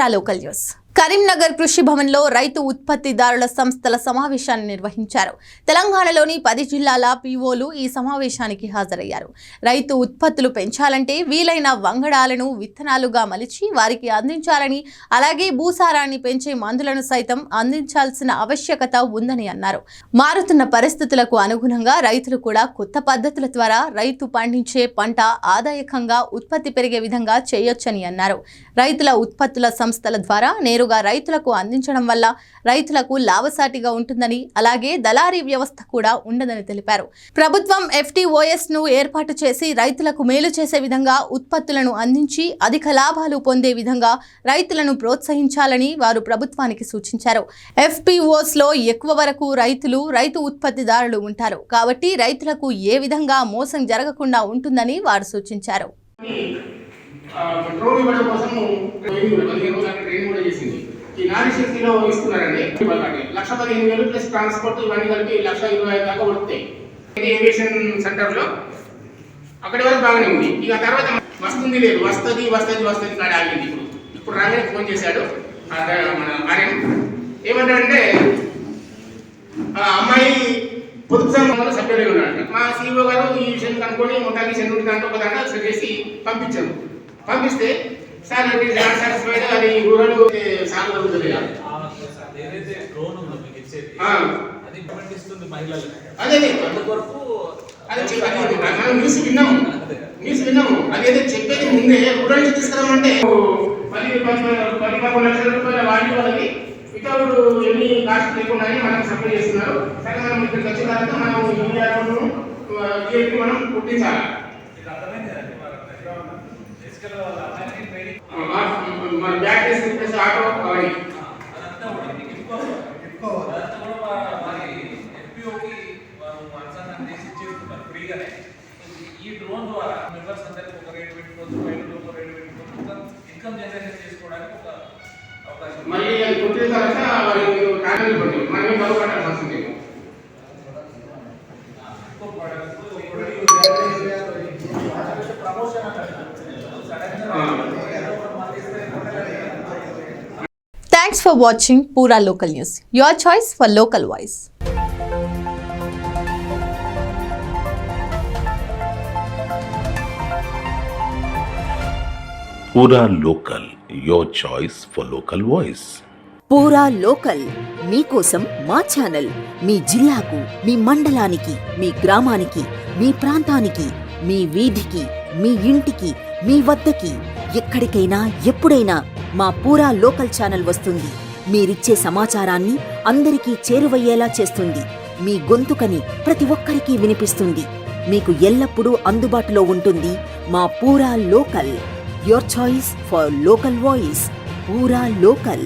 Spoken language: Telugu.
పూరా లోకల్ న్యూస్. కరీంనగర్ కృషి భవన్లో రైతు ఉత్పత్తిదారుల సంస్థల సమావేశాన్ని నిర్వహించారు. తెలంగాణలోని 10 జిల్లాల పీఓలు ఈ సమావేశానికి హాజరయ్యారు. రైతు ఉత్పత్తులు పెంచాలంటే వీలైన వంగడాలను విత్తనాలుగా మలిచి వారికి అందించాలని, అలాగే భూసారాన్ని పెంచే మందులను సైతం అందించాల్సిన ఆవశ్యకత ఉందని అన్నారు. మారుతున్న పరిస్థితులకు అనుగుణంగా రైతులు కూడా కొత్త పద్ధతుల ద్వారా రైతు పండించే పంట ఆదాయకంగా ఉత్పత్తి పెరిగే విధంగా చేయొచ్చని అన్నారు. రైతుల ఉత్పత్తుల సంస్థల ద్వారా నేరుగా రైతులకు అందించడం వల్ల రైతులకు లాభసాటిగా ఉంటుందని, అలాగే దళారీ వ్యవస్థ కూడా ఉండదని తెలిపారు. ప్రభుత్వం FTOS ను ఏర్పాటు చేసి రైతులకు మేలు చేసే విధంగా ఉత్పత్తులను అందించి అధిక లాభాలు పొందే విధంగా రైతులను ప్రోత్సహించాలని వారు ప్రభుత్వానికి సూచించారు. FPOs లో ఎక్కువ వరకు రైతు ఉత్పత్తిదారులు ఉంటారు కాబట్టి రైతులకు ఏ విధంగా మోసం జరగకుండా ఉంటుందని వారు సూచించారు. డ్రోన్ ఇవ్వడం కోసం 15 రోజులు ట్రైనింగ్ కూడా చేసింది. ఈ నారీ శక్తిలో ఇస్తున్నారండి. 1,15,000 ప్లస్ ట్రాన్స్పోర్ట్ ఇవన్నీ కలిపి 1,25,000 దాకా పడుతాయి. ఇది ఏవియేషన్ సెంటర్లో అక్కడి వరకు బాగానే ఉంది. ఇక తర్వాత వస్తుంది లేదు, వస్తుంది కాడ ఆగింది. ఇప్పుడు రాగానే ఫోన్ చేశాడు మన ఆర్యం. ఏమంటాడంటే అమ్మాయి పొదుపు సంఘంలో సభ్యులు ఉన్నాడు. మా CEO గారు ఈ విషయం కనుక్కొని మొత్తానికి సెంటర్ దాంట్లో ఒక దాంట్లో సెట్ చేసి పంపించారు. పంపిస్తే సార్ సాటిస్ఫైడ్ అది రూరల్ సాగు జరుగుతుంది. మనం న్యూస్ విన్నాము. అదేదో చెప్పేది ముందే రూరల్ తీసుకురామంటే 10-11 లక్షల రూపాయల వాల్యూ వాళ్ళకి వితౌట్ ఎన్ని కాస్ట్ లేకుండానే మనం సప్లై చేస్తున్నారు. సరే మనం ఇక్కడికి వచ్చిన తర్వాత మనం పుట్టించాలి. మన బ్యాక్ టెస్ట్ ఆటో అవన్నీ ఈ డ్రోన్ ద్వారా మెంబర్స్ అందరికి ఒక రేట్ పెట్టుకోవచ్చు, ఒక రేట్ పెట్టుకోవచ్చు, ఇన్కమ్ జనరేషన్ చేసుకోవడానికి ఒక అవకాశం. మళ్ళీ పుట్టిన తర్వాత కారణాలు పడుతుంది, మనమే బాగుపడాల్సి వస్తుంది. Thanks for watching Pura Local News, your choice for local voice. Pura Local, your choice for local voice. పూరా లోకల్ మీకోసం మా ఛానల్. మీ జిల్లాకు, మీ మండలానికి, మీ గ్రామానికి, మీ ప్రాంతానికి, మీ వీధికి, మీ ఇంటికి, మీ వద్దకి, ఎక్కడికైనా ఎప్పుడైనా మా పూరా లోకల్ ఛానల్ వస్తుంది. మీరిచ్చే సమాచారాన్ని అందరికీ చేరువయ్యేలా చేస్తుంది. మీ గొంతుకని ప్రతి ఒక్కరికి వినిపిస్తుంది. మీకు ఎల్లప్పుడూ అందుబాటులో ఉంటుంది మా పూరా local, your choice for local voice. పూరా లోకల్.